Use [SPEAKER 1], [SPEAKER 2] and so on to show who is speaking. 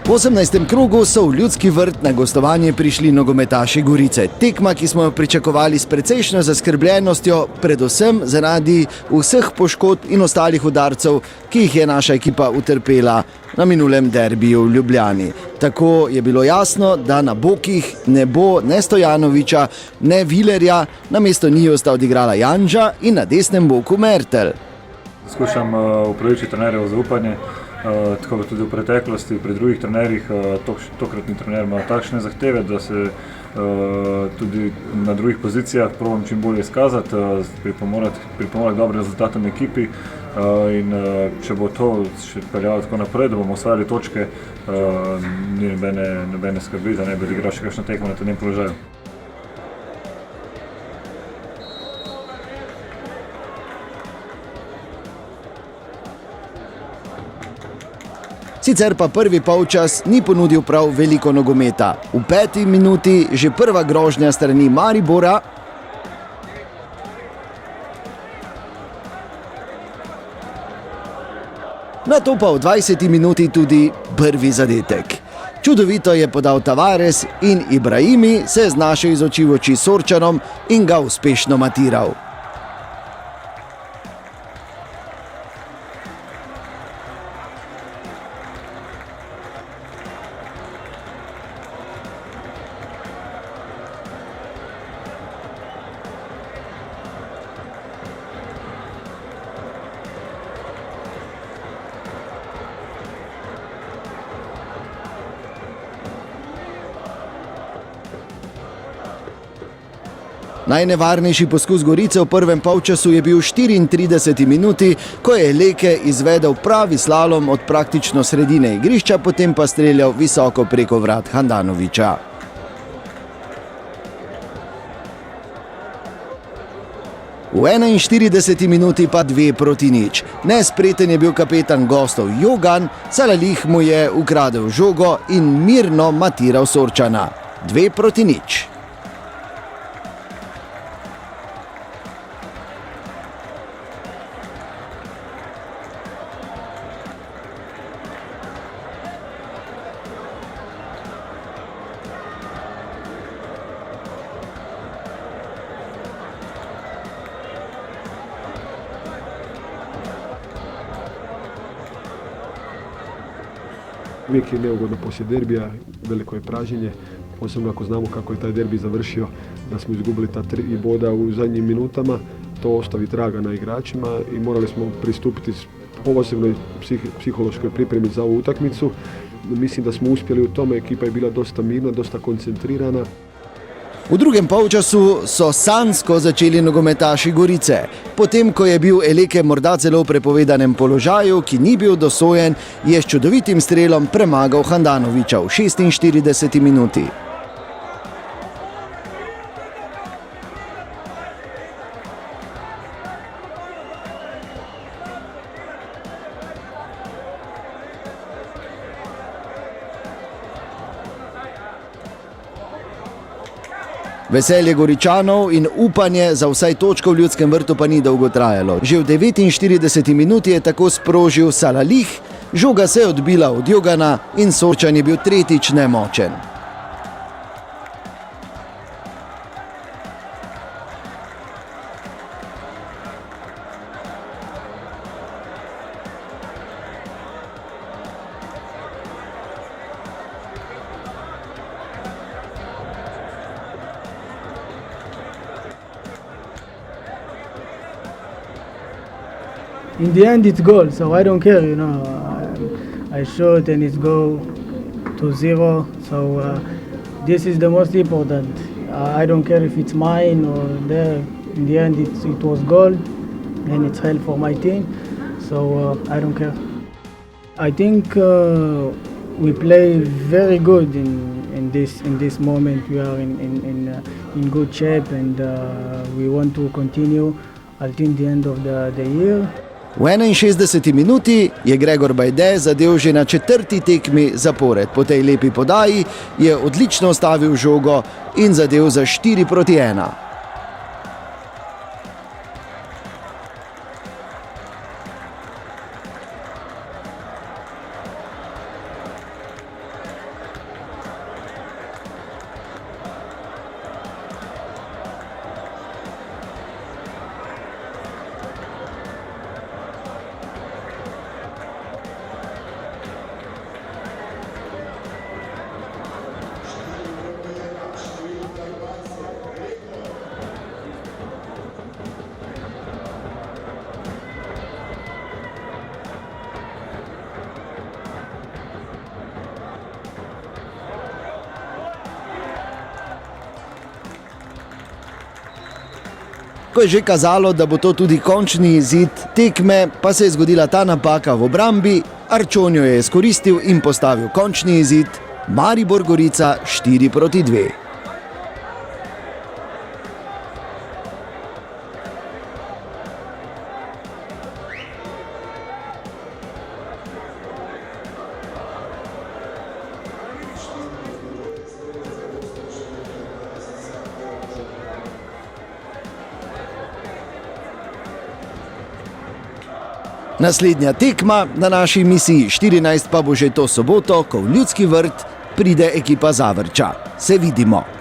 [SPEAKER 1] V 18. krogu so v Ljudski vrt na gostovanje prišli nogometaši Gorice. Tekma, ki smo jo pričakovali s precejšnjo zaskrbljenostjo, predvsem zaradi vseh poškodb in ostalih udarcev, ki jih je naša ekipa utrpela na minulem derbiju v Ljubljani. Tako je bilo jasno, da na bokih ne bo ne Stojanoviča, ne Vilerja, namesto njiju sta odigrala Janža in na desnem boku Mertelj.
[SPEAKER 2] Skušam upravičiti trenerjevo zaupanje. Tako kot tudi v preteklosti, pri drugih trenerjih, tokratni trener ima takšne zahteve, da se tudi na drugih pozicijah probam čim bolje izkazati, pripomorati k dobrim rezultatom ekipi in če bo to še peljalo tako naprej, da bomo osvajali točke, ni nobene skrbi, da ne bi odigral še kakšno tekmo na tem položaju.
[SPEAKER 1] Sicer pa prvi polčas ni ponudil prav veliko nogometa. V 5. minuti že prva grožnja strani Maribora, nato pa v 20. minuti tudi prvi zadetek. Čudovito je podal Tavares in Ibrahimi se je znašel iz oči v oči Sorčanom in ga uspešno matiral. Najnevarnejši poskus Gorice v prvem polčasu je bil v 34. minuti, ko je Leke izvedel pravi slalom od praktično sredine igrišča, potem pa streljal visoko preko vrat Handanoviča. V 41. minuti pa 2-0. Nespreten je bil kapetan gostov Jogan, Salalih mu je ukradel žogo in mirno matiral Sorčana. 2-0.
[SPEAKER 3] Uvijek je neugodno poslije derbija, veliko je pražnjenje, posebno ako znamo kako je taj derbi završio, da smo izgubili ta 3 boda u zadnjim minutama, to ostavi traga na igračima i morali smo pristupiti posebnoj psihološkoj pripremi za ovu utakmicu. Mislim da smo uspjeli u tome, ekipa je bila dosta mirna, dosta koncentrirana.
[SPEAKER 1] V drugem polčasu so sanjsko začeli nogometaši Gorice. Potem, ko je bil Eleke morda celo v prepovedanem položaju, ki ni bil dosojen, je s čudovitim strelom premagal Handanoviča v 46. minuti. Veselje Goričanov in upanje za vsaj točko v Ljudskem vrtu pa ni dolgo trajalo. Že v 49. minuti je tako sprožil Salalih, žoga se je odbila od Jogana in Sorčan je bil tretjič nemočen.
[SPEAKER 4] In the end it's goal, so I don't care, you know. I shot and it's goal 2-0, so this is the most important. I don't care if it's mine or there. In the end it was goal and it's help for my team, so I don't care. I think we play very good in this moment. We are in good shape and we want to continue until the end of the year.
[SPEAKER 1] V 61. minuti je Gregor Bajde zadel že na 4. tekmi zapored. Po tej lepi podaji je odlično ustavil žogo in zadel za 4-1. Ko je že kazalo, da bo to tudi končni izid tekme, pa se je zgodila ta napaka v obrambi, Arčon jo je izkoristil in postavil končni izid, Maribor Gorica 4:2. Naslednja tekma na naši misiji 14 pa bo že to soboto, ko v Ljudski vrt pride ekipa Zavrča. Se vidimo!